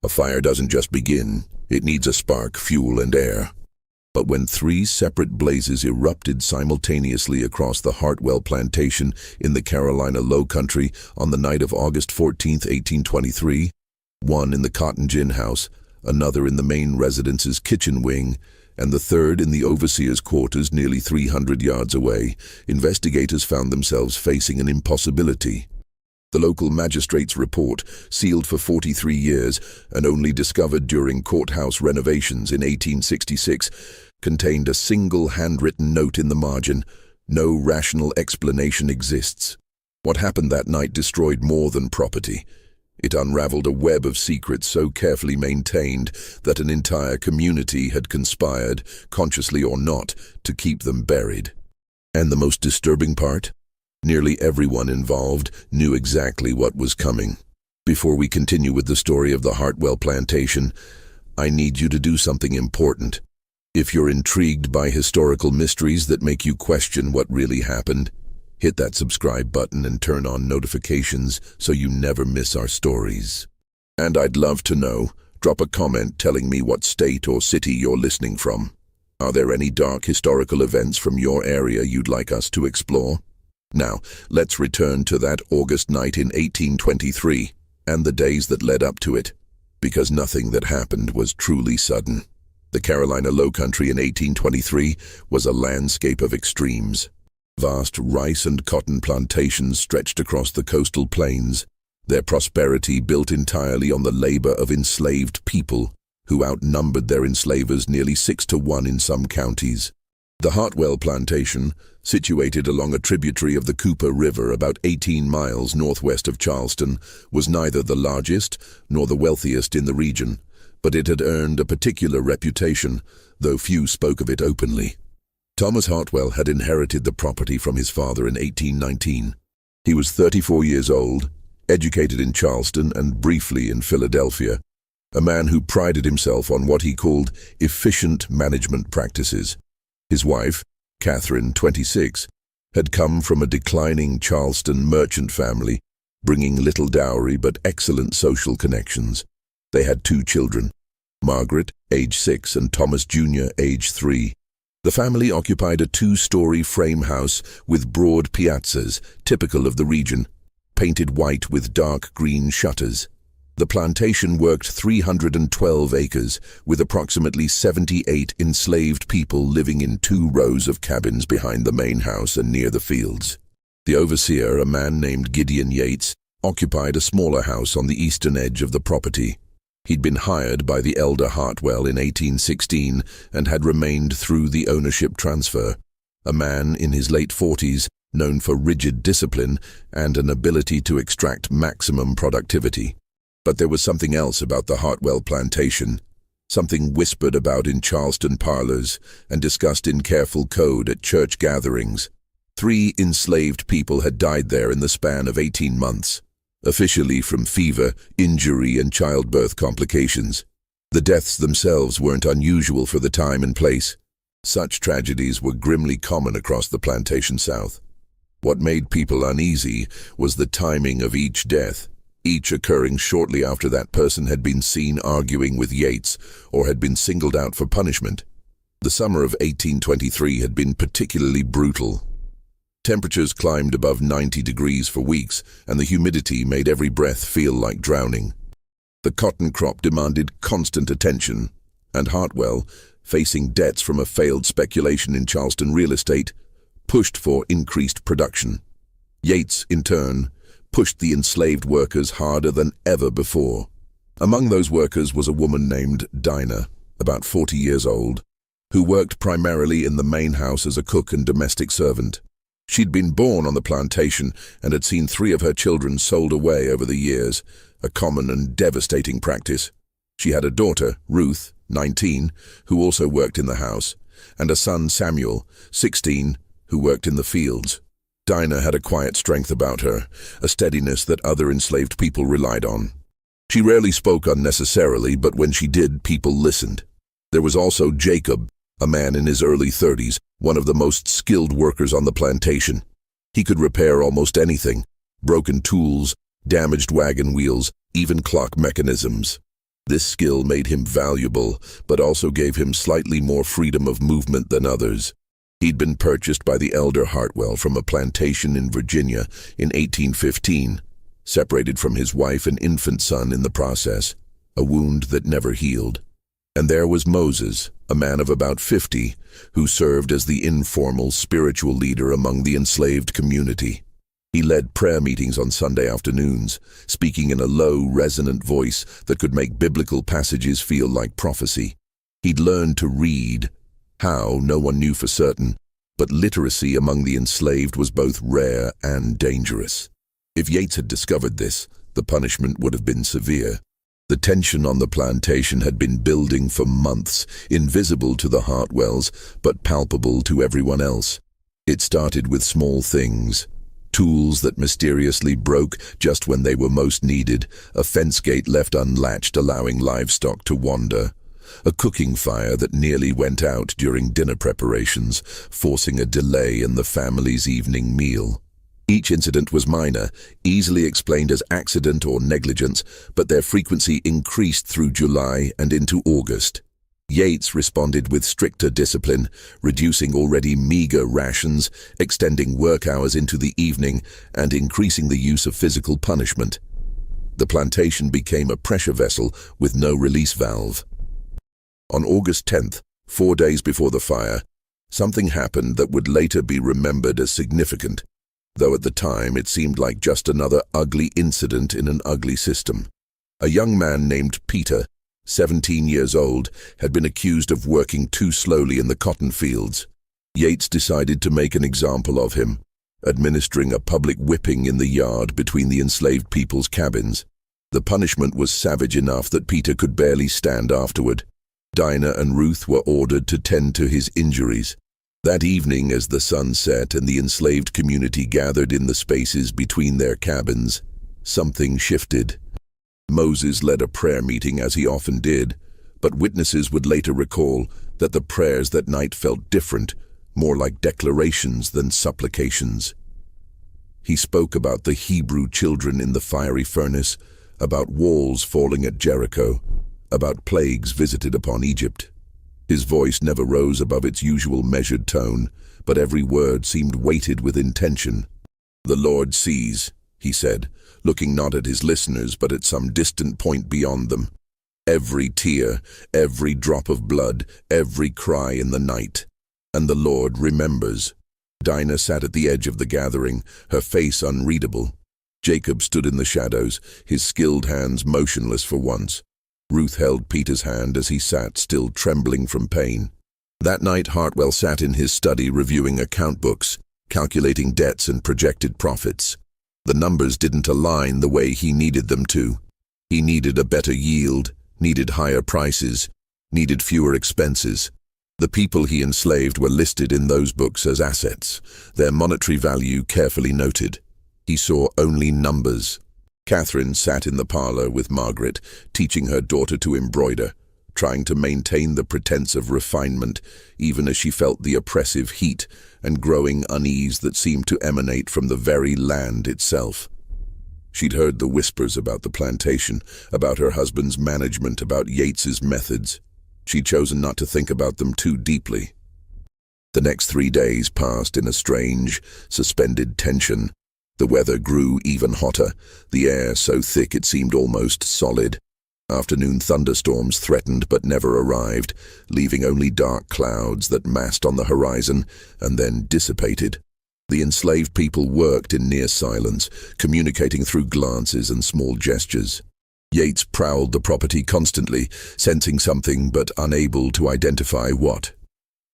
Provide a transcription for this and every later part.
A fire doesn't just begin, it needs a spark, fuel, and air. But when three separate blazes erupted simultaneously across the Hartwell Plantation in the Carolina Low Country on the night of August 14, 1823, one in the cotton gin house, another in the main residence's kitchen wing, and the third in the overseer's quarters nearly 300 yards away, investigators found themselves facing an impossibility. The local magistrate's report, sealed for 43 years and only discovered during courthouse renovations in 1866, contained a single handwritten note in the margin: "No rational explanation exists." What happened that night destroyed more than property. It unraveled a web of secrets so carefully maintained that an entire community had conspired, consciously or not, to keep them buried. And the most disturbing part? Nearly everyone involved knew exactly what was coming. Before we continue with the story of the Hartwell Plantation, I need you to do something important. If you're intrigued by historical mysteries that make you question what really happened, hit that subscribe button and turn on notifications so you never miss our stories. And I'd love to know, drop a comment telling me what state or city you're listening from. Are there any dark historical events from your area you'd like us to explore? Now, let's return to that August night in 1823 and the days that led up to it, because nothing that happened was truly sudden. The Carolina Low Country in 1823 was a landscape of extremes. Vast rice and cotton plantations stretched across the coastal plains, their prosperity built entirely on the labor of enslaved people, who outnumbered their enslavers nearly 6-to-1 in some counties. The Hartwell Plantation, situated along a tributary of the Cooper River about 18 miles northwest of Charleston, was neither the largest nor the wealthiest in the region, but it had earned a particular reputation, though few spoke of it openly. Thomas Hartwell had inherited the property from his father in 1819. He was 34 years old, educated in Charleston and briefly in Philadelphia, a man who prided himself on what he called efficient management practices. His wife, Catherine, 26, had come from a declining Charleston merchant family, bringing little dowry but excellent social connections. They had 2 children, Margaret, age 6, and Thomas Jr., age 3. The family occupied a 2-story frame house with broad piazzas, typical of the region, painted white with dark green shutters. The plantation worked 312 acres, with approximately 78 enslaved people living in 2 rows of cabins behind the main house and near the fields. The overseer, a man named Gideon Yates, occupied a smaller house on the eastern edge of the property. He'd been hired by the elder Hartwell in 1816 and had remained through the ownership transfer. A man in his late 40s, known for rigid discipline and an ability to extract maximum productivity. But there was something else about the Hartwell Plantation, something whispered about in Charleston parlors and discussed in careful code at church gatherings. 3 enslaved people had died there in the span of 18 months, officially from fever, injury, and childbirth complications. The deaths themselves weren't unusual for the time and place. Such tragedies were grimly common across the plantation south. What made people uneasy was the timing of each death, each occurring shortly after that person had been seen arguing with Yates or had been singled out for punishment. The summer of 1823 had been particularly brutal. Temperatures climbed above 90 degrees for weeks, and the humidity made every breath feel like drowning. The cotton crop demanded constant attention, and Hartwell, facing debts from a failed speculation in Charleston real estate, pushed for increased production. Yates, in turn, pushed the enslaved workers harder than ever before. Among those workers was a woman named Dinah, about 40 years old, who worked primarily in the main house as a cook and domestic servant. She'd been born on the plantation and had seen 3 of her children sold away over the years, a common and devastating practice. She had a daughter, Ruth, 19, who also worked in the house, and a son, Samuel, 16, who worked in the fields. Dinah had a quiet strength about her, a steadiness that other enslaved people relied on. She rarely spoke unnecessarily, but when she did, people listened. There was also Jacob, a man in his early 30s, one of the most skilled workers on the plantation. He could repair almost anything: broken tools, damaged wagon wheels, even clock mechanisms. This skill made him valuable, but also gave him slightly more freedom of movement than others. He'd been purchased by the elder Hartwell from a plantation in Virginia in 1815, separated from his wife and infant son in the process, a wound that never healed. And there was Moses, a man of about 50, who served as the informal spiritual leader among the enslaved community. He led prayer meetings on Sunday afternoons, speaking in a low, resonant voice that could make biblical passages feel like prophecy. He'd learned to read. How, no one knew for certain, but literacy among the enslaved was both rare and dangerous. If Yates had discovered this, the punishment would have been severe. The tension on the plantation had been building for months, invisible to the Hartwells, but palpable to everyone else. It started with small things. Tools that mysteriously broke just when they were most needed, a fence gate left unlatched allowing livestock to wander, a cooking fire that nearly went out during dinner preparations, forcing a delay in the family's evening meal. Each incident was minor, easily explained as accident or negligence, but their frequency increased through July and into August. Yates responded with stricter discipline, reducing already meager rations, extending work hours into the evening, and increasing the use of physical punishment. The plantation became a pressure vessel with no release valve. On August 10th, 4 days before the fire, something happened that would later be remembered as significant, though at the time it seemed like just another ugly incident in an ugly system. A young man named Peter, 17 years old, had been accused of working too slowly in the cotton fields. Yates decided to make an example of him, administering a public whipping in the yard between the enslaved people's cabins. The punishment was savage enough that Peter could barely stand afterward. Dinah and Ruth were ordered to tend to his injuries. That evening, as the sun set and the enslaved community gathered in the spaces between their cabins, something shifted. Moses led a prayer meeting as he often did, but witnesses would later recall that the prayers that night felt different, more like declarations than supplications. He spoke about the Hebrew children in the fiery furnace, about walls falling at Jericho, about plagues visited upon Egypt. His voice never rose above its usual measured tone, but every word seemed weighted with intention. "The Lord sees," he said, looking not at his listeners but at some distant point beyond them. "Every tear, every drop of blood, every cry in the night. And the Lord remembers." Dinah sat at the edge of the gathering, her face unreadable. Jacob stood in the shadows, his skilled hands motionless for once. Ruth held Peter's hand as he sat, still trembling from pain. That night Hartwell sat in his study reviewing account books, calculating debts and projected profits. The numbers didn't align the way he needed them to. He needed a better yield, needed higher prices, needed fewer expenses. The people he enslaved were listed in those books as assets, their monetary value carefully noted. He saw only numbers. Catherine sat in the parlor with Margaret, teaching her daughter to embroider, trying to maintain the pretense of refinement, even as she felt the oppressive heat and growing unease that seemed to emanate from the very land itself. She'd heard the whispers about the plantation, about her husband's management, about Yates's methods. She'd chosen not to think about them too deeply. The next 3 days passed in a strange, suspended tension. The weather grew even hotter, the air so thick it seemed almost solid. Afternoon thunderstorms threatened but never arrived, leaving only dark clouds that massed on the horizon and then dissipated. The enslaved people worked in near silence, communicating through glances and small gestures. Yates prowled the property constantly, sensing something but unable to identify what.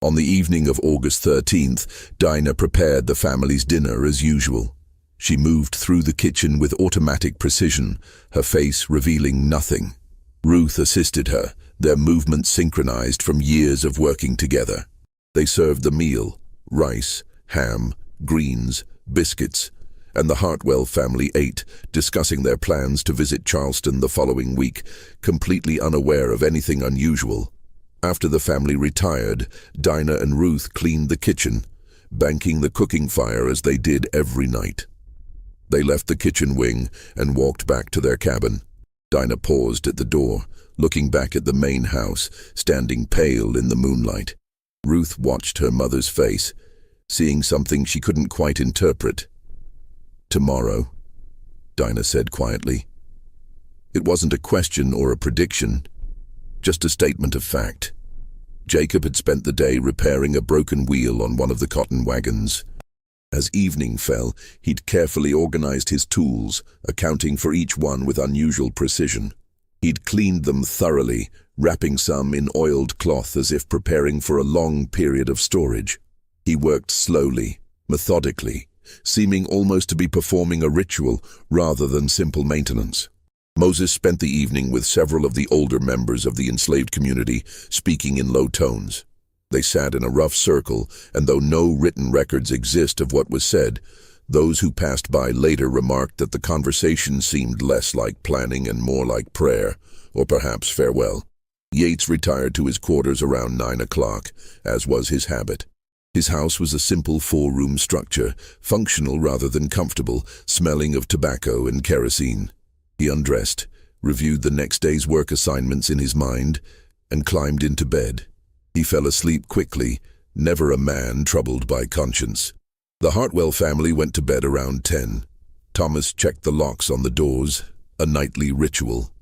On the evening of August 13th, Dinah prepared the family's dinner as usual. She moved through the kitchen with automatic precision, her face revealing nothing. Ruth assisted her, their movements synchronized from years of working together. They served the meal: rice, ham, greens, biscuits, and the Hartwell family ate, discussing their plans to visit Charleston the following week, completely unaware of anything unusual. After the family retired, Dinah and Ruth cleaned the kitchen, banking the cooking fire as they did every night. They left the kitchen wing and walked back to their cabin. Dinah paused at the door, looking back at the main house, standing pale in the moonlight. Ruth watched her mother's face, seeing something she couldn't quite interpret. "Tomorrow," Dinah said quietly. It wasn't a question or a prediction, just a statement of fact. Jacob had spent the day repairing a broken wheel on one of the cotton wagons. As evening fell, he'd carefully organized his tools, accounting for each one with unusual precision. He'd cleaned them thoroughly, wrapping some in oiled cloth as if preparing for a long period of storage. He worked slowly, methodically, seeming almost to be performing a ritual rather than simple maintenance. Moses spent the evening with several of the older members of the enslaved community, speaking in low tones. They sat in a rough circle, and though no written records exist of what was said, those who passed by later remarked that the conversation seemed less like planning and more like prayer, or perhaps farewell. Yates retired to his quarters around 9 o'clock, as was his habit. His house was a simple 4-room structure, functional rather than comfortable, smelling of tobacco and kerosene. He undressed, reviewed the next day's work assignments in his mind, and climbed into bed. He fell asleep quickly, never a man troubled by conscience. The Hartwell family went to bed around 10. Thomas checked the locks on the doors, a nightly ritual.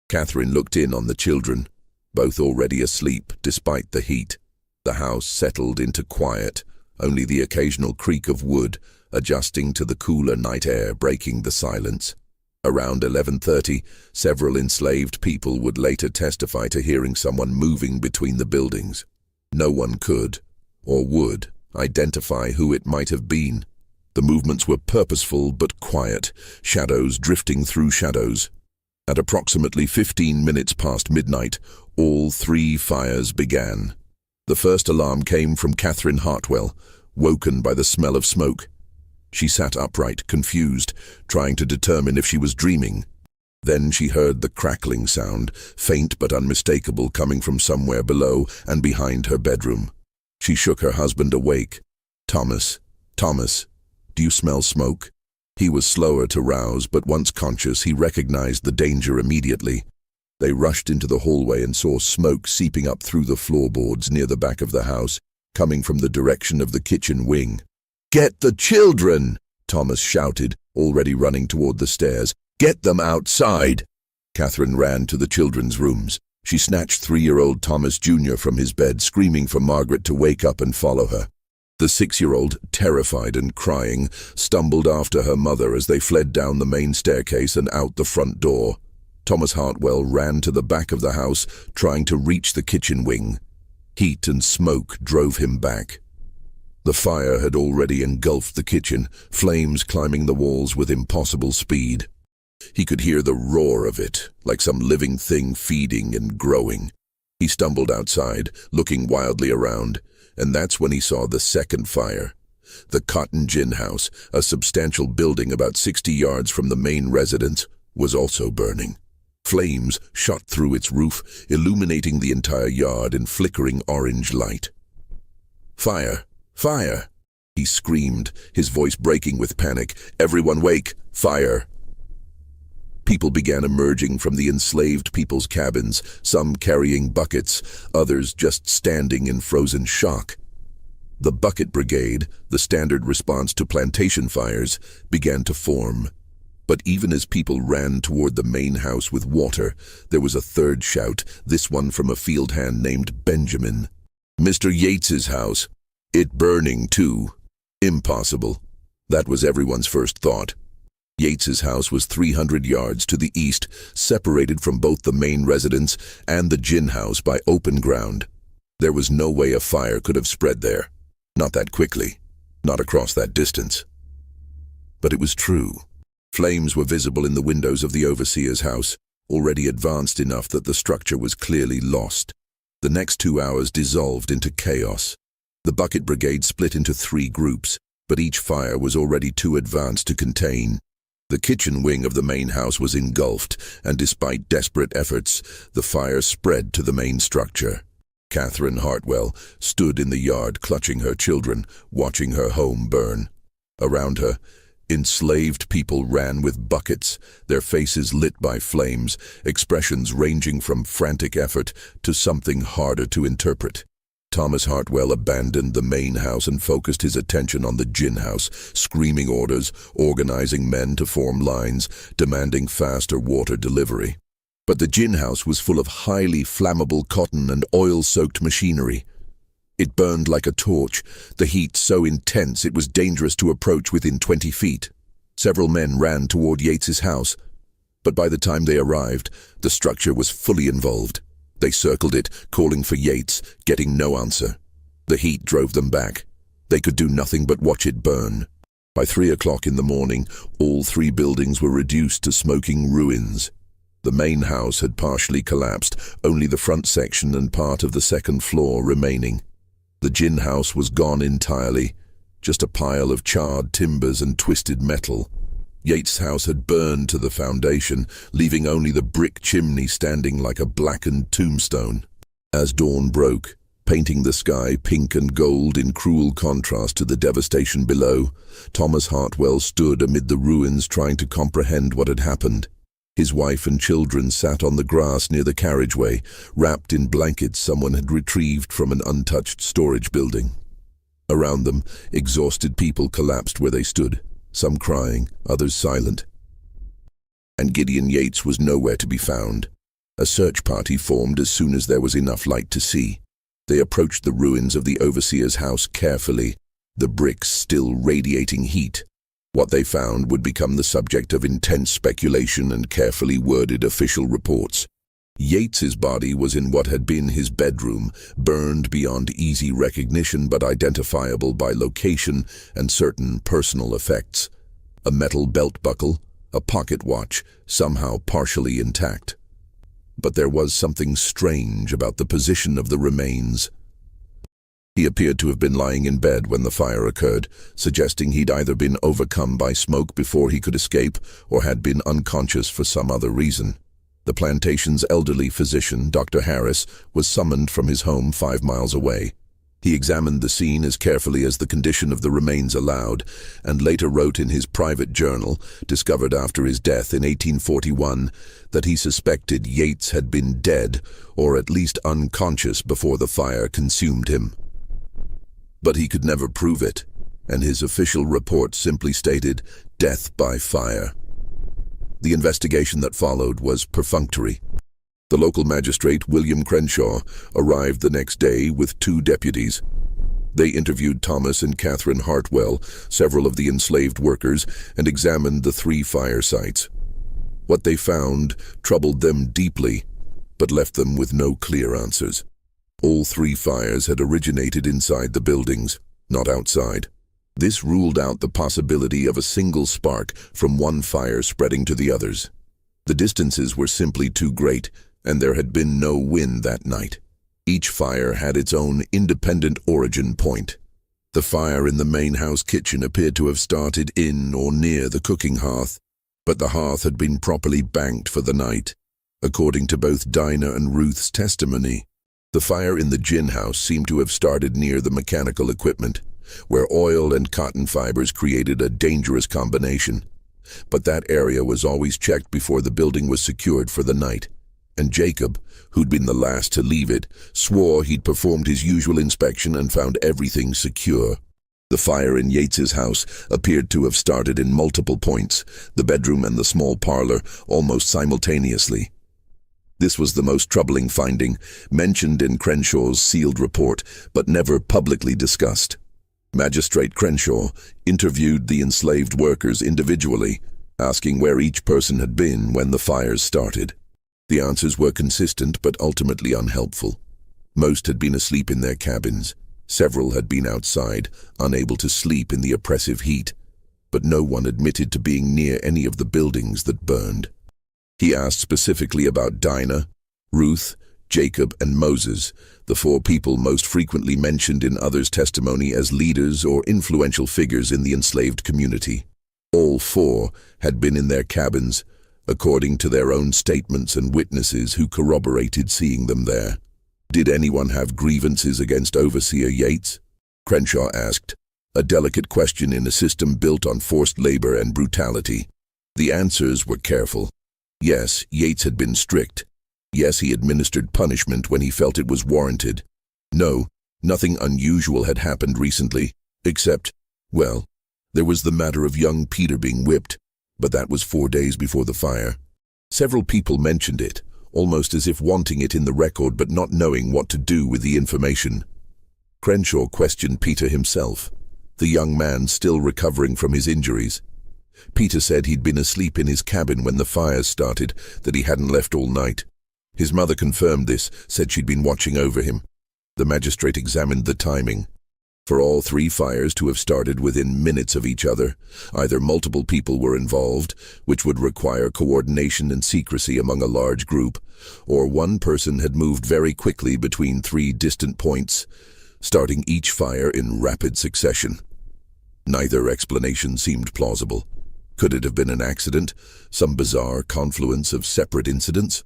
Catherine looked in on the children, both already asleep despite the heat. The house settled into quiet, only the occasional creak of wood, adjusting to the cooler night air, breaking the silence. Around 11:30, several enslaved people would later testify to hearing someone moving between the buildings. No one could, or would, identify who it might have been. The movements were purposeful but quiet, shadows drifting through shadows. At approximately 15 minutes past midnight, all 3 fires began. The first alarm came from Catherine Hartwell, woken by the smell of smoke. She sat upright, confused, trying to determine if she was dreaming. Then she heard the crackling sound, faint but unmistakable, coming from somewhere below and behind her bedroom. She shook her husband awake. Thomas, do you smell smoke?" He was slower to rouse, but once conscious, he recognized the danger immediately. They rushed into the hallway and saw smoke seeping up through the floorboards near the back of the house, coming from the direction of the kitchen wing. "Get the children!" Thomas shouted, already running toward the stairs. "Get them outside!" Catherine ran to the children's rooms. She snatched 3-year-old Thomas Jr. from his bed, screaming for Margaret to wake up and follow her. The 6-year-old, terrified and crying, stumbled after her mother as they fled down the main staircase and out the front door. Thomas Hartwell ran to the back of the house, trying to reach the kitchen wing. Heat and smoke drove him back. The fire had already engulfed the kitchen, flames climbing the walls with impossible speed. He could hear the roar of it, like some living thing feeding and growing. He stumbled outside, looking wildly around, and that's when he saw the second fire. The cotton gin house, a substantial building about 60 yards from the main residence, was also burning. Flames shot through its roof, illuminating the entire yard in flickering orange light. "Fire! Fire!" he screamed, his voice breaking with panic. "Everyone wake! Fire!" People began emerging from the enslaved people's cabins, some carrying buckets, others just standing in frozen shock. The bucket brigade, the standard response to plantation fires, began to form. But even as people ran toward the main house with water, there was a third shout, this one from a field hand named Benjamin. "Mr. Yates's house. It burning too. Impossible." That was everyone's first thought. Yates's house was 300 yards to the east, separated from both the main residence and the gin house by open ground. There was no way a fire could have spread there. Not that quickly. Not across that distance. But it was true. Flames were visible in the windows of the overseer's house, already advanced enough that the structure was clearly lost. The next 2 hours dissolved into chaos. The bucket brigade split into 3 groups, but each fire was already too advanced to contain. The kitchen wing of the main house was engulfed, and despite desperate efforts, the fire spread to the main structure. Catherine Hartwell stood in the yard clutching her children, watching her home burn. Around her, Enslaved people ran with buckets, their faces lit by flames, expressions ranging from frantic effort to something harder to interpret. Thomas Hartwell abandoned the main house and focused his attention on the gin house, screaming orders, organizing men to form lines, demanding faster water delivery. But the gin house was full of highly flammable cotton and oil-soaked machinery. It burned like a torch, the heat so intense it was dangerous to approach within 20 feet. Several men ran toward Yates's house, but by the time they arrived, the structure was fully involved. They circled it, calling for Yates, getting no answer. The heat drove them back. They could do nothing but watch it burn. By 3 o'clock in the morning, all 3 buildings were reduced to smoking ruins. The main house had partially collapsed, only the front section and part of the second floor remaining. The gin house was gone entirely, just a pile of charred timbers and twisted metal. Yates' house had burned to the foundation, leaving only the brick chimney standing like a blackened tombstone. As dawn broke, painting the sky pink and gold in cruel contrast to the devastation below, Thomas Hartwell stood amid the ruins trying to comprehend what had happened. His wife and children sat on the grass near the carriageway, wrapped in blankets someone had retrieved from an untouched storage building. Around them, exhausted people collapsed where they stood, some crying, others silent. And Gideon Yates was nowhere to be found. A search party formed as soon as there was enough light to see. They approached the ruins of the overseer's house carefully, the bricks still radiating heat. What they found would become the subject of intense speculation and carefully worded official reports. Yates's body was in what had been his bedroom, burned beyond easy recognition but identifiable by location and certain personal effects. A metal belt buckle, a pocket watch, somehow partially intact. But there was something strange about the position of the remains. He appeared to have been lying in bed when the fire occurred, suggesting he'd either been overcome by smoke before he could escape or had been unconscious for some other reason. The plantation's elderly physician, Dr. Harris, was summoned from his home 5 miles away. He examined the scene as carefully as the condition of the remains allowed, and later wrote in his private journal, discovered after his death in 1841, that he suspected Yates had been dead, or at least unconscious before the fire consumed him. But he could never prove it, and his official report simply stated, "Death by fire." The investigation that followed was perfunctory. The local magistrate, William Crenshaw, arrived the next day with 2 deputies. They interviewed Thomas and Catherine Hartwell, several of the enslaved workers, and examined the 3 fire sites. What they found troubled them deeply, but left them with no clear answers. All 3 fires had originated inside the buildings, not outside. This ruled out the possibility of a single spark from one fire spreading to the others. The distances were simply too great, and there had been no wind that night. Each fire had its own independent origin point. The fire in the main house kitchen appeared to have started in or near the cooking hearth, but the hearth had been properly banked for the night. According to both Dinah and Ruth's testimony, the fire in the gin house seemed to have started near the mechanical equipment, where oil and cotton fibers created a dangerous combination. But that area was always checked before the building was secured for the night, and Jacob, who'd been the last to leave it, swore he'd performed his usual inspection and found everything secure. The fire in Yates's house appeared to have started in multiple points, the bedroom and the small parlor, almost simultaneously. This was the most troubling finding, mentioned in Crenshaw's sealed report, but never publicly discussed. Magistrate Crenshaw interviewed the enslaved workers individually, asking where each person had been when the fires started. The answers were consistent but ultimately unhelpful. Most had been asleep in their cabins. Several had been outside, unable to sleep in the oppressive heat, but no one admitted to being near any of the buildings that burned. He asked specifically about Dinah, Ruth, Jacob, and Moses, the 4 people most frequently mentioned in others' testimony as leaders or influential figures in the enslaved community. All 4 had been in their cabins, according to their own statements and witnesses who corroborated seeing them there. Did anyone have grievances against Overseer Yates? Crenshaw asked. A delicate question in a system built on forced labor and brutality. The answers were careful. Yes, Yates had been strict. Yes, he administered punishment when he felt it was warranted. No, nothing unusual had happened recently, except, well, there was the matter of young Peter being whipped, but that was 4 days before the fire. Several people mentioned it, almost as if wanting it in the record but not knowing what to do with the information. Crenshaw questioned Peter himself, the young man still recovering from his injuries. Peter said he'd been asleep in his cabin when the fires started, that he hadn't left all night. His mother confirmed this, said she'd been watching over him. The magistrate examined the timing. For all 3 fires to have started within minutes of each other, either multiple people were involved, which would require coordination and secrecy among a large group, or one person had moved very quickly between 3 distant points, starting each fire in rapid succession. Neither explanation seemed plausible. Could it have been an accident, some bizarre confluence of separate incidents?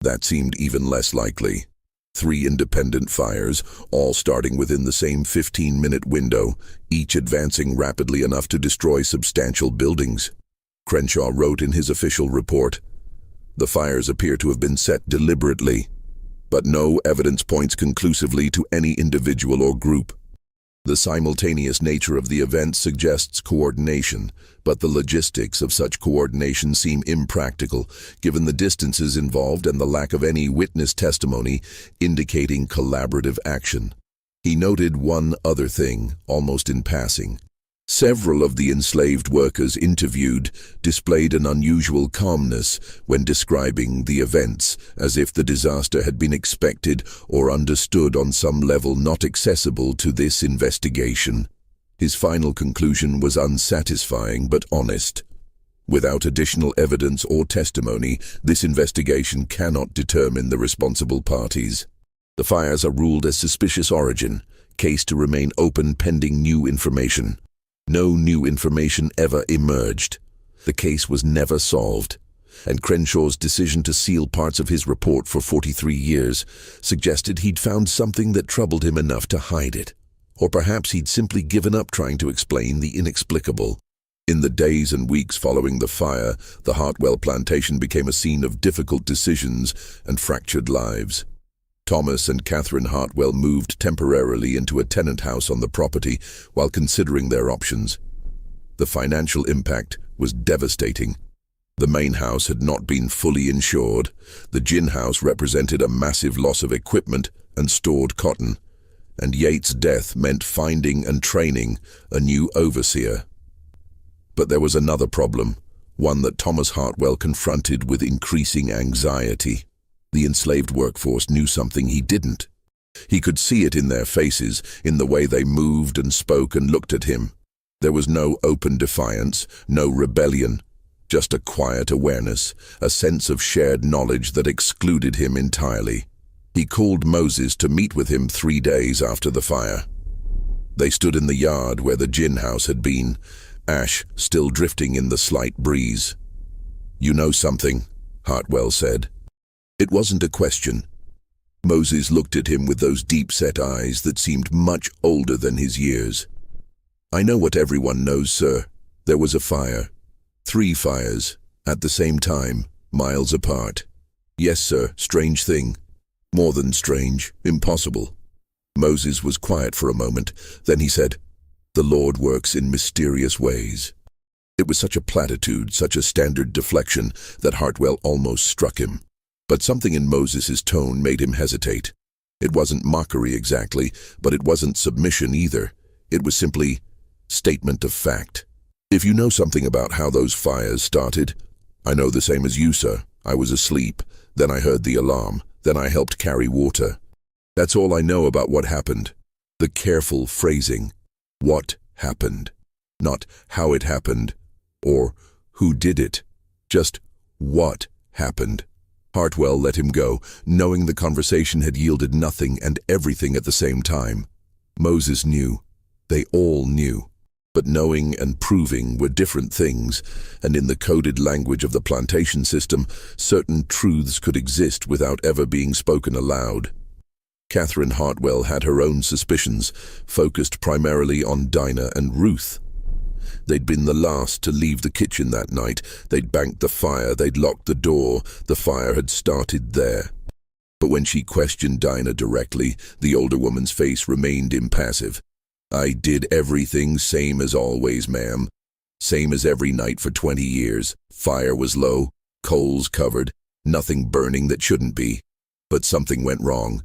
That seemed even less likely. 3 independent fires, all starting within the same 15-minute window, each advancing rapidly enough to destroy substantial buildings. Crenshaw wrote in his official report, "The fires appear to have been set deliberately, but no evidence points conclusively to any individual or group. The simultaneous nature of the event suggests coordination, but the logistics of such coordination seem impractical, given the distances involved and the lack of any witness testimony indicating collaborative action." He noted one other thing, almost in passing. Several of the enslaved workers interviewed displayed an unusual calmness when describing the events, as if the disaster had been expected or understood on some level not accessible to this investigation. His final conclusion was unsatisfying but honest. Without additional evidence or testimony, this investigation cannot determine the responsible parties. The fires are ruled as suspicious origin, case to remain open pending new information. No new information ever emerged. The case was never solved, and Crenshaw's decision to seal parts of his report for 43 years suggested he'd found something that troubled him enough to hide it. Or perhaps he'd simply given up trying to explain the inexplicable. In the days and weeks following the fire, the Hartwell plantation became a scene of difficult decisions and fractured lives. Thomas and Catherine Hartwell moved temporarily into a tenant house on the property while considering their options. The financial impact was devastating. The main house had not been fully insured. The gin house represented a massive loss of equipment and stored cotton. And Yates' death meant finding and training a new overseer. But there was another problem, one that Thomas Hartwell confronted with increasing anxiety. The enslaved workforce knew something he didn't. He could see it in their faces, in the way they moved and spoke and looked at him. There was no open defiance, no rebellion, just a quiet awareness, a sense of shared knowledge that excluded him entirely. He called Moses to meet with him 3 days after the fire. They stood in the yard where the gin house had been, ash still drifting in the slight breeze. "You know something," Hartwell said. It wasn't a question. Moses looked at him with those deep-set eyes that seemed much older than his years. "I know what everyone knows, sir. There was a fire. 3 fires, at the same time, miles apart. Yes, sir, strange thing. More than strange, impossible." Moses was quiet for a moment, then he said, "The Lord works in mysterious ways." It was such a platitude, such a standard deflection, that Hartwell almost struck him. But something in Moses's tone made him hesitate. It wasn't mockery exactly, but it wasn't submission either. It was simply statement of fact. "If you know something about how those fires started, I know the same as you, sir. I was asleep, then I heard the alarm, then I helped carry water. That's all I know about what happened." The careful phrasing, what happened, not how it happened, or who did it, just what happened. Hartwell let him go, knowing the conversation had yielded nothing and everything at the same time. Moses knew. They all knew. But knowing and proving were different things, and in the coded language of the plantation system, certain truths could exist without ever being spoken aloud. Catherine Hartwell had her own suspicions, focused primarily on Dinah and Ruth. They'd been the last to leave the kitchen that night. They'd banked the fire, they'd locked the door. The fire had started there. But when she questioned Dinah directly, the older woman's face remained impassive. "I did everything same as always, ma'am. Same as every night for 20 years. Fire was low, coals covered, nothing burning that shouldn't be. But something went wrong.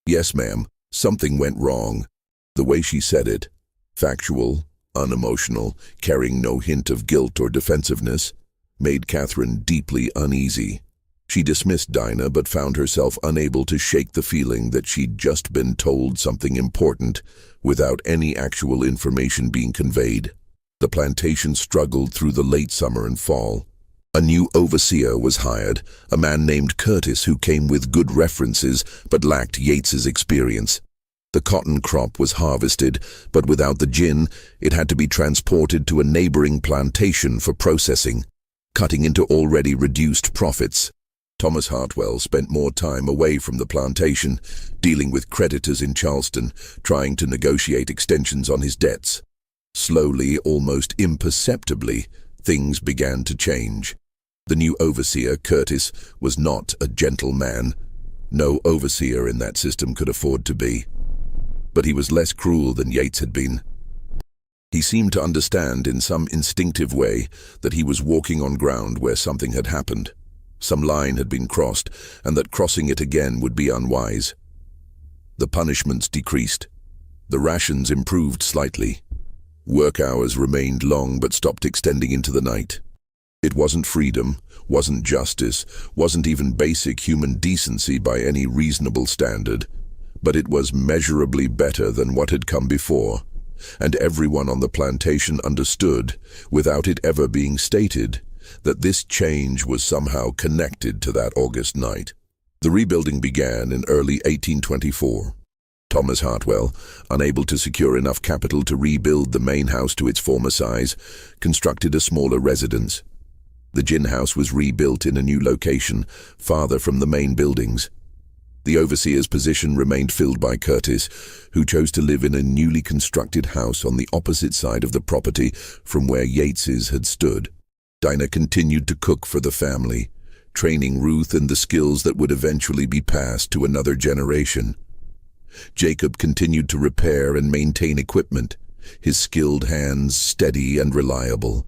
Yes, ma'am, something went wrong." The way she said it, factual, unemotional, carrying no hint of guilt or defensiveness, made Catherine deeply uneasy. She dismissed Dinah but found herself unable to shake the feeling that she'd just been told something important without any actual information being conveyed. The plantation struggled through the late summer and fall. A new overseer was hired, a man named Curtis who came with good references but lacked Yates's experience. The cotton crop was harvested, but without the gin, it had to be transported to a neighboring plantation for processing, cutting into already reduced profits. Thomas Hartwell spent more time away from the plantation, dealing with creditors in Charleston, trying to negotiate extensions on his debts. Slowly, almost imperceptibly, things began to change. The new overseer, Curtis, was not a gentle man. No overseer in that system could afford to be. But he was less cruel than Yates had been. He seemed to understand in some instinctive way that he was walking on ground where something had happened. Some line had been crossed, and that crossing it again would be unwise. The punishments decreased. The rations improved slightly. Work hours remained long but stopped extending into the night. It wasn't freedom, wasn't justice, wasn't even basic human decency by any reasonable standard, but it was measurably better than what had come before, and everyone on the plantation understood, without it ever being stated, that this change was somehow connected to that August night. The rebuilding began in early 1824. Thomas Hartwell, unable to secure enough capital to rebuild the main house to its former size, constructed a smaller residence. The gin house was rebuilt in a new location, farther from the main buildings. The overseer's position remained filled by Curtis, who chose to live in a newly constructed house on the opposite side of the property from where Yates's had stood. Dinah continued to cook for the family, training Ruth in the skills that would eventually be passed to another generation. Jacob continued to repair and maintain equipment, his skilled hands steady and reliable.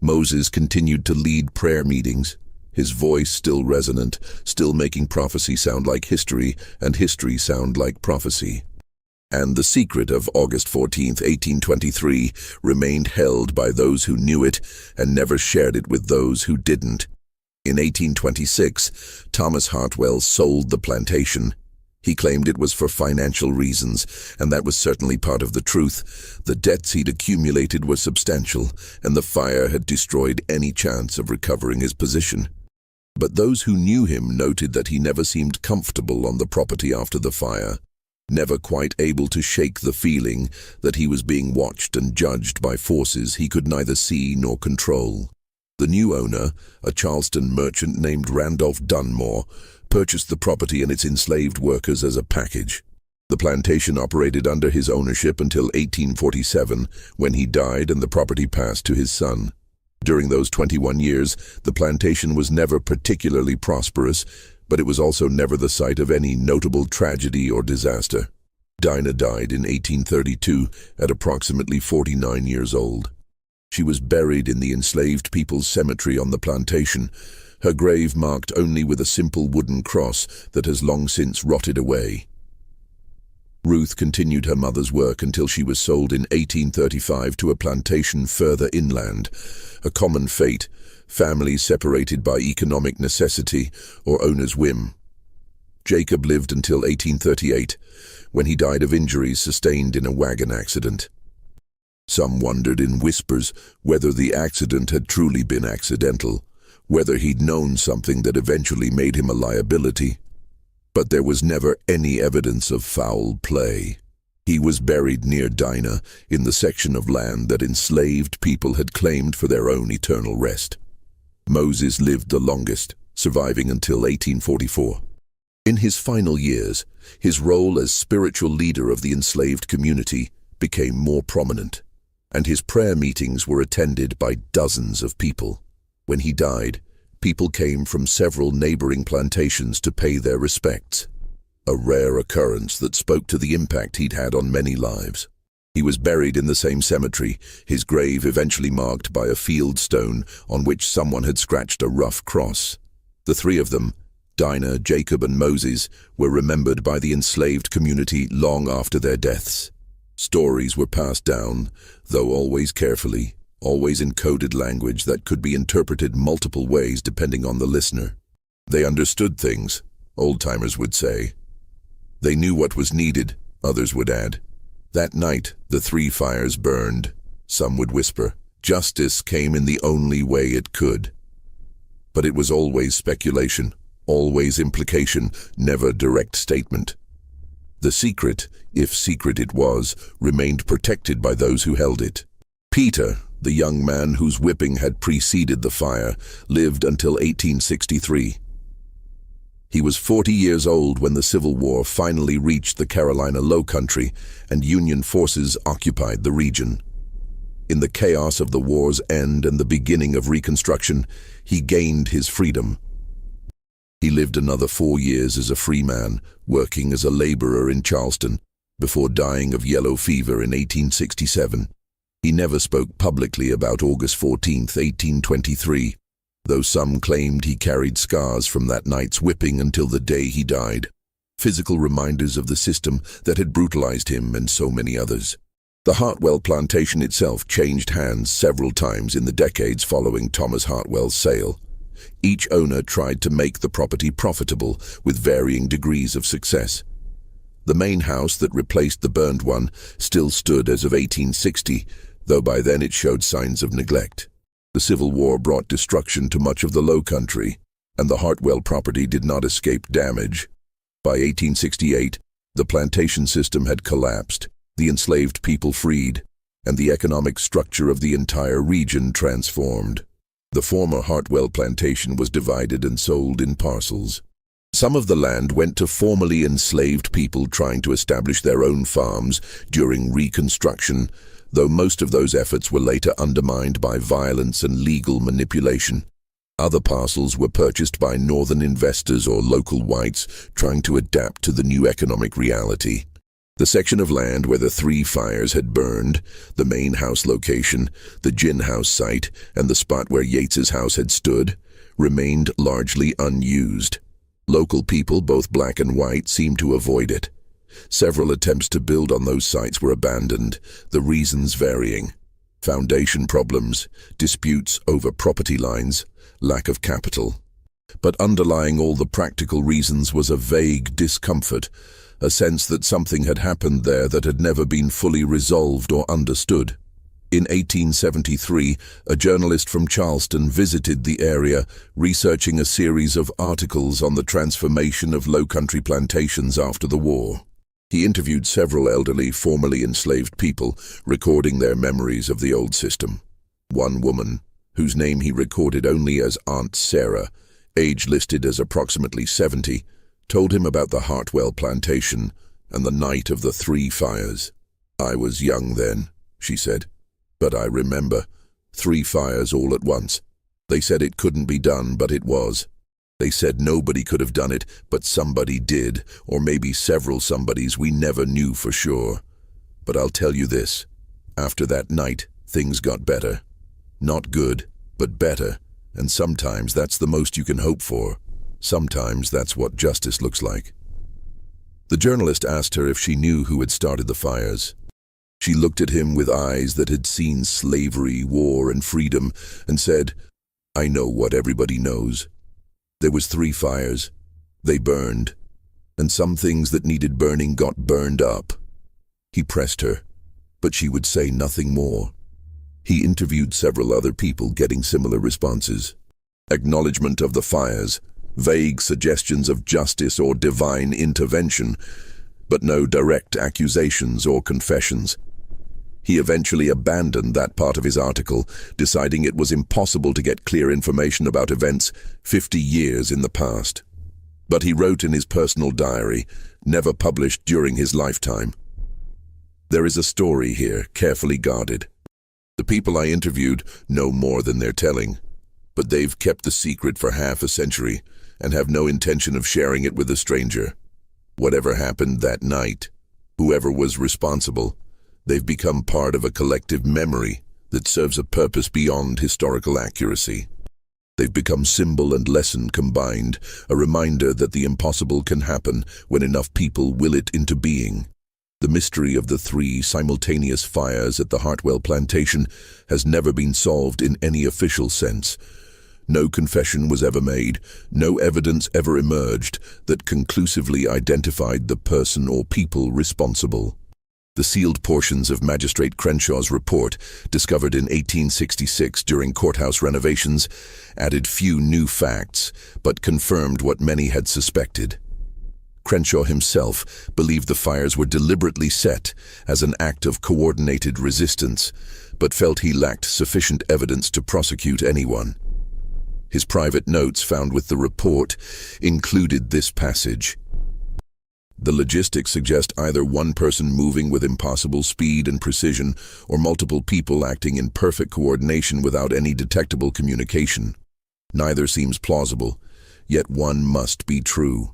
Moses continued to lead prayer meetings, his voice still resonant, still making prophecy sound like history and history sound like prophecy. And the secret of August 14, 1823, remained held by those who knew it and never shared it with those who didn't. In 1826, Thomas Hartwell sold the plantation. He claimed it was for financial reasons, and that was certainly part of the truth. The debts he'd accumulated were substantial, and the fire had destroyed any chance of recovering his position. But those who knew him noted that he never seemed comfortable on the property after the fire, never quite able to shake the feeling that he was being watched and judged by forces he could neither see nor control. The new owner, a Charleston merchant named Randolph Dunmore, purchased the property and its enslaved workers as a package. The plantation operated under his ownership until 1847, when he died and the property passed to his son. During those 21 years, the plantation was never particularly prosperous, but it was also never the site of any notable tragedy or disaster. Dinah died in 1832 at approximately 49 years old. She was buried in the enslaved people's cemetery on the plantation, her grave marked only with a simple wooden cross that has long since rotted away. Ruth continued her mother's work until she was sold in 1835 to a plantation further inland, a common fate, families separated by economic necessity or owner's whim. Jacob lived until 1838, when he died of injuries sustained in a wagon accident. Some wondered in whispers whether the accident had truly been accidental, whether he'd known something that eventually made him a liability. But there was never any evidence of foul play. He was buried near Dinah, in the section of land that enslaved people had claimed for their own eternal rest. Moses lived the longest, surviving until 1844. In his final years, his role as spiritual leader of the enslaved community became more prominent, and his prayer meetings were attended by dozens of people. When he died, people came from several neighboring plantations to pay their respects, a rare occurrence that spoke to the impact he'd had on many lives. He was buried in the same cemetery, his grave eventually marked by a field stone on which someone had scratched a rough cross. The three of them, Dinah, Jacob, and Moses, were remembered by the enslaved community long after their deaths. Stories were passed down, though always carefully, always in coded language that could be interpreted multiple ways depending on the listener. They understood things, old-timers would say. They knew what was needed, others would add. That night, the three fires burned. Some would whisper, justice came in the only way it could. But it was always speculation, always implication, never direct statement. The secret, if secret it was, remained protected by those who held it. Peter, the young man whose whipping had preceded the fire, lived until 1863. He was 40 years old when the Civil War finally reached the Carolina Lowcountry and Union forces occupied the region. In the chaos of the war's end and the beginning of Reconstruction, he gained his freedom. He lived another 4 years as a free man, working as a laborer in Charleston, before dying of yellow fever in 1867. He never spoke publicly about August 14, 1823, though some claimed he carried scars from that night's whipping until the day he died, physical reminders of the system that had brutalized him and so many others. The Hartwell plantation itself changed hands several times in the decades following Thomas Hartwell's sale. Each owner tried to make the property profitable with varying degrees of success. The main house that replaced the burned one still stood as of 1860, though by then it showed signs of neglect. The Civil War brought destruction to much of the Low Country, and the Hartwell property did not escape damage. By 1868, the plantation system had collapsed, the enslaved people freed, and the economic structure of the entire region transformed. The former Hartwell plantation was divided and sold in parcels. Some of the land went to formerly enslaved people trying to establish their own farms during Reconstruction, though most of those efforts were later undermined by violence and legal manipulation. Other parcels were purchased by northern investors or local whites trying to adapt to the new economic reality. The section of land where the three fires had burned, the main house location, the gin house site, and the spot where Yates's house had stood, remained largely unused. Local people, both black and white, seemed to avoid it. Several attempts to build on those sites were abandoned, the reasons varying. Foundation problems, disputes over property lines, lack of capital. But underlying all the practical reasons was a vague discomfort, a sense that something had happened there that had never been fully resolved or understood. In 1873, a journalist from Charleston visited the area, researching a series of articles on the transformation of low-country plantations after the war. He interviewed several elderly, formerly enslaved people, recording their memories of the old system. One woman, whose name he recorded only as Aunt Sarah, age listed as approximately 70, told him about the Hartwell plantation and the night of the three fires. "I was young then," she said, "but I remember 3 fires all at once. They said it couldn't be done, but it was. They said nobody could have done it, but somebody did, or maybe several somebodies we never knew for sure. But I'll tell you this, after that night, things got better. Not good, but better, and sometimes that's the most you can hope for. Sometimes that's what justice looks like." The journalist asked her if she knew who had started the fires. She looked at him with eyes that had seen slavery, war, and freedom, and said, "I know what everybody knows. There was 3 fires. They burned, and some things that needed burning got burned up." He pressed her, but she would say nothing more. He interviewed several other people, getting similar responses. Acknowledgement of the fires, vague suggestions of justice or divine intervention, but no direct accusations or confessions. He eventually abandoned that part of his article, deciding it was impossible to get clear information about events 50 years in the past. But he wrote in his personal diary, never published during his lifetime. There is a story here, carefully guarded. The people I interviewed know more than they're telling, but they've kept the secret for half a century and have no intention of sharing it with a stranger. Whatever happened that night, whoever was responsible, they've become part of a collective memory that serves a purpose beyond historical accuracy. They've become symbol and lesson combined, a reminder that the impossible can happen when enough people will it into being. The mystery of the 3 simultaneous fires at the Hartwell Plantation has never been solved in any official sense. No confession was ever made, no evidence ever emerged that conclusively identified the person or people responsible. The sealed portions of Magistrate Crenshaw's report, discovered in 1866 during courthouse renovations, added few new facts, but confirmed what many had suspected. Crenshaw himself believed the fires were deliberately set as an act of coordinated resistance, but felt he lacked sufficient evidence to prosecute anyone. His private notes found with the report included this passage. The logistics suggest either one person moving with impossible speed and precision, or multiple people acting in perfect coordination without any detectable communication. Neither seems plausible, yet one must be true.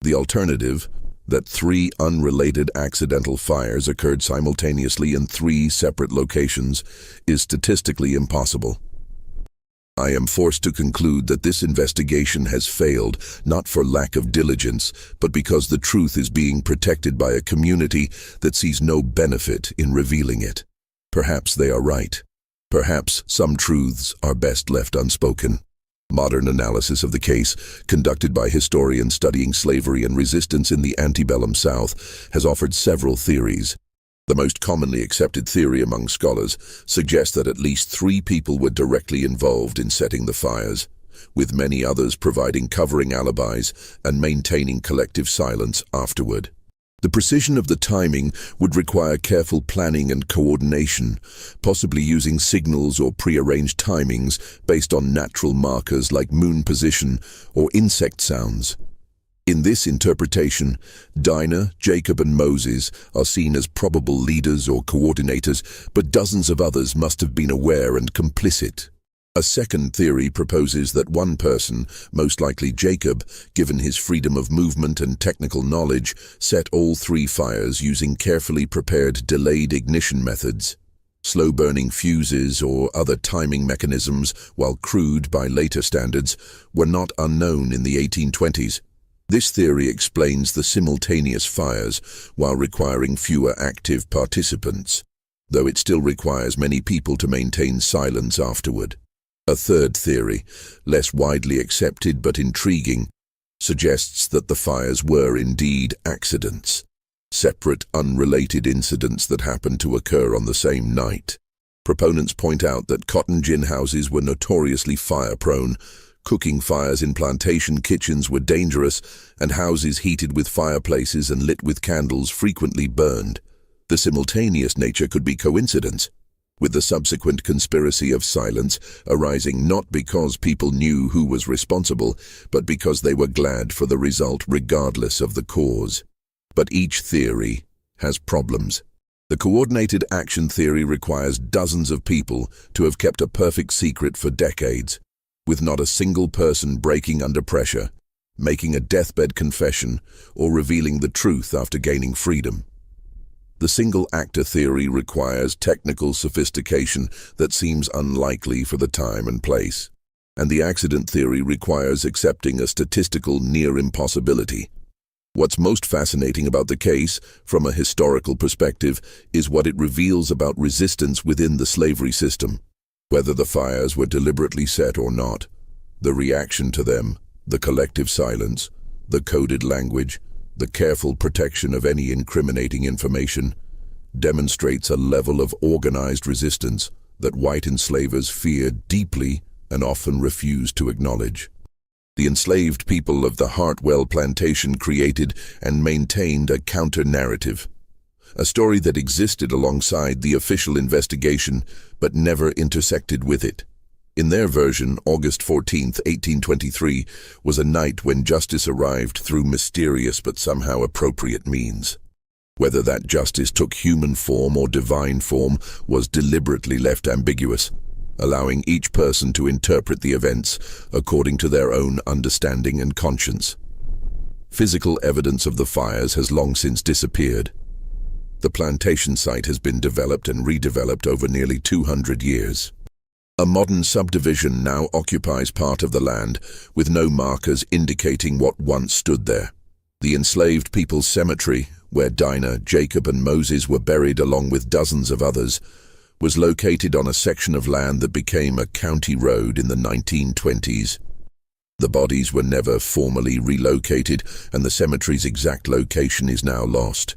The alternative, that 3 unrelated accidental fires occurred simultaneously in 3 separate locations, is statistically impossible. I am forced to conclude that this investigation has failed, not for lack of diligence, but because the truth is being protected by a community that sees no benefit in revealing it. Perhaps they are right. Perhaps some truths are best left unspoken. Modern analysis of the case, conducted by historians studying slavery and resistance in the antebellum South, has offered several theories. The most commonly accepted theory among scholars suggests that at least 3 people were directly involved in setting the fires, with many others providing covering alibis and maintaining collective silence afterward. The precision of the timing would require careful planning and coordination, possibly using signals or prearranged timings based on natural markers like moon position or insect sounds. In this interpretation, Dinah, Jacob, and Moses are seen as probable leaders or coordinators, but dozens of others must have been aware and complicit. A second theory proposes that one person, most likely Jacob, given his freedom of movement and technical knowledge, set all 3 fires using carefully prepared delayed ignition methods. Slow-burning fuses or other timing mechanisms, while crude by later standards, were not unknown in the 1820s. This theory explains the simultaneous fires while requiring fewer active participants, though it still requires many people to maintain silence afterward. A third theory, less widely accepted but intriguing, suggests that the fires were indeed accidents, separate, unrelated incidents that happened to occur on the same night. Proponents point out that cotton gin houses were notoriously fire-prone, cooking fires in plantation kitchens were dangerous, and houses heated with fireplaces and lit with candles frequently burned. The simultaneous nature could be coincidence, with the subsequent conspiracy of silence arising not because people knew who was responsible, but because they were glad for the result regardless of the cause. But each theory has problems. The coordinated action theory requires dozens of people to have kept a perfect secret for decades, with not a single person breaking under pressure, making a deathbed confession, or revealing the truth after gaining freedom. The single-actor theory requires technical sophistication that seems unlikely for the time and place, and the accident theory requires accepting a statistical near-impossibility. What's most fascinating about the case, from a historical perspective, is what it reveals about resistance within the slavery system. Whether the fires were deliberately set or not, the reaction to them, the collective silence, the coded language, the careful protection of any incriminating information, demonstrates a level of organized resistance that white enslavers feared deeply and often refused to acknowledge. The enslaved people of the Hartwell Plantation created and maintained a counter-narrative, a story that existed alongside the official investigation but never intersected with it. In their version, August 14th, 1823, was a night when justice arrived through mysterious but somehow appropriate means. Whether that justice took human form or divine form was deliberately left ambiguous, allowing each person to interpret the events according to their own understanding and conscience. Physical evidence of the fires has long since disappeared. The plantation site has been developed and redeveloped over nearly 200 years. A modern subdivision now occupies part of the land, with no markers indicating what once stood there. The enslaved people's cemetery, where Dinah, Jacob, and Moses were buried along with dozens of others, was located on a section of land that became a county road in the 1920s. The bodies were never formally relocated, and the cemetery's exact location is now lost.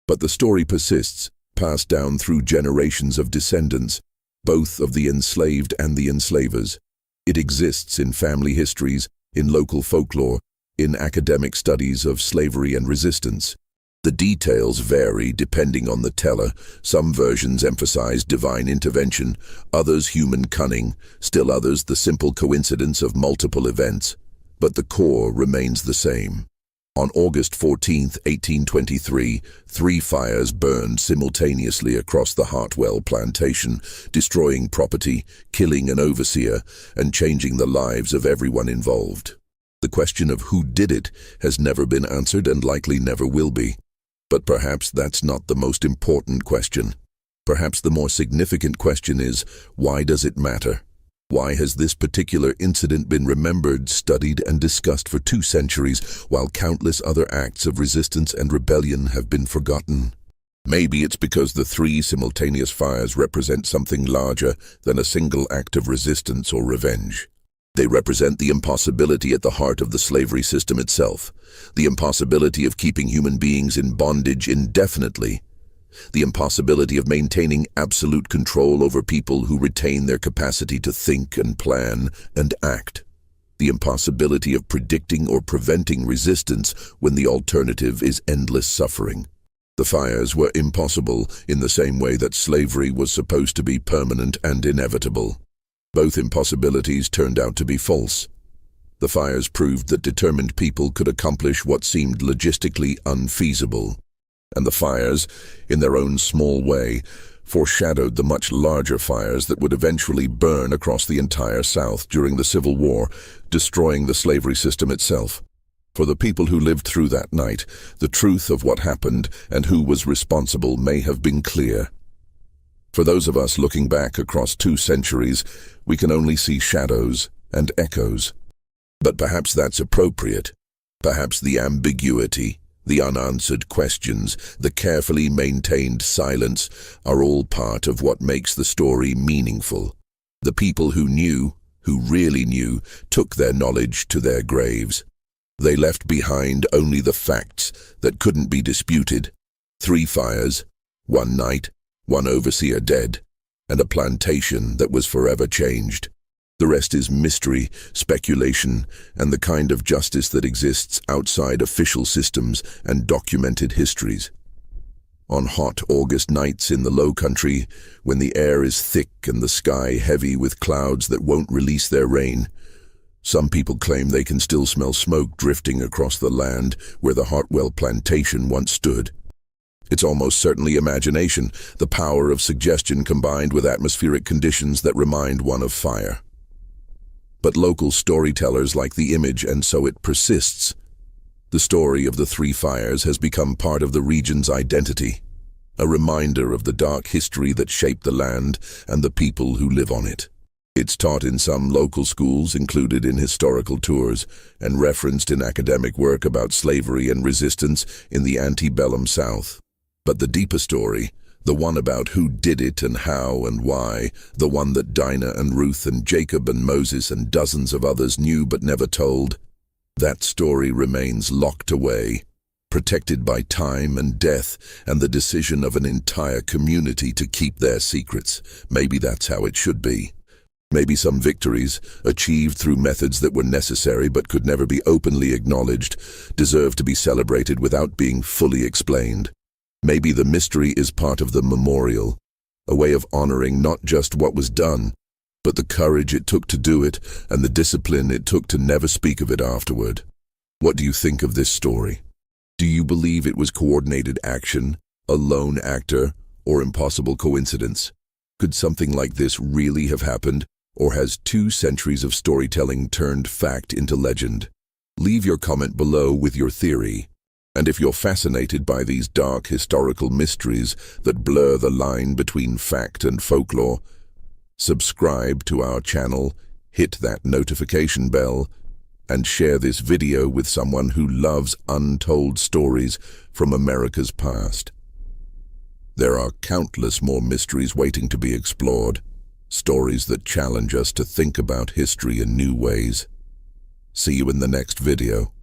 But the story persists, passed down through generations of descendants, both of the enslaved and the enslavers. It exists in family histories, in local folklore, in academic studies of slavery and resistance. The details vary depending on the teller. Some versions emphasize divine intervention, others human cunning, still others the simple coincidence of multiple events. But the core remains the same. On August 14th, 1823, 3 fires burned simultaneously across the Hartwell plantation, destroying property, killing an overseer, and changing the lives of everyone involved. The question of who did it has never been answered and likely never will be. But perhaps that's not the most important question. Perhaps the more significant question is, why does it matter? Why has this particular incident been remembered, studied, and discussed for 2 centuries, while countless other acts of resistance and rebellion have been forgotten? Maybe it's because the 3 simultaneous fires represent something larger than a single act of resistance or revenge. They represent the impossibility at the heart of the slavery system itself, the impossibility of keeping human beings in bondage indefinitely, the impossibility of maintaining absolute control over people who retain their capacity to think and plan and act, the impossibility of predicting or preventing resistance when the alternative is endless suffering. The fires were impossible in the same way that slavery was supposed to be permanent and inevitable. Both impossibilities turned out to be false. The fires proved that determined people could accomplish what seemed logistically unfeasible. And the fires, in their own small way, foreshadowed the much larger fires that would eventually burn across the entire South during the Civil War, destroying the slavery system itself. For the people who lived through that night, the truth of what happened and who was responsible may have been clear. For those of us looking back across 2 centuries, we can only see shadows and echoes. But perhaps that's appropriate. Perhaps the ambiguity, the unanswered questions, the carefully maintained silence are all part of what makes the story meaningful. The people who knew, who really knew, took their knowledge to their graves. They left behind only the facts that couldn't be disputed. 3 fires, 1 night, 1 overseer dead, and a plantation that was forever changed. The rest is mystery, speculation, and the kind of justice that exists outside official systems and documented histories. On hot August nights in the low country, when the air is thick and the sky heavy with clouds that won't release their rain, some people claim they can still smell smoke drifting across the land where the Hartwell plantation once stood. It's almost certainly imagination, the power of suggestion combined with atmospheric conditions that remind one of fire. But local storytellers like the image, and so it persists. The story of the 3 fires has become part of the region's identity, a reminder of the dark history that shaped the land and the people who live on it. It's taught in some local schools, included in historical tours, and referenced in academic work about slavery and resistance in the antebellum South. But the deeper story, the one about who did it and how and why, the one that Dinah and Ruth and Jacob and Moses and dozens of others knew but never told, that story remains locked away, protected by time and death and the decision of an entire community to keep their secrets. Maybe that's how it should be. Maybe some victories, achieved through methods that were necessary but could never be openly acknowledged, deserve to be celebrated without being fully explained. Maybe the mystery is part of the memorial, a way of honoring not just what was done, but the courage it took to do it and the discipline it took to never speak of it afterward. What do you think of this story? Do you believe it was coordinated action, a lone actor, or impossible coincidence? Could something like this really have happened, or has 2 centuries of storytelling turned fact into legend? Leave your comment below with your theory. And if you're fascinated by these dark historical mysteries that blur the line between fact and folklore, subscribe to our channel, hit that notification bell, and share this video with someone who loves untold stories from America's past. There are countless more mysteries waiting to be explored, stories that challenge us to think about history in new ways. See you in the next video.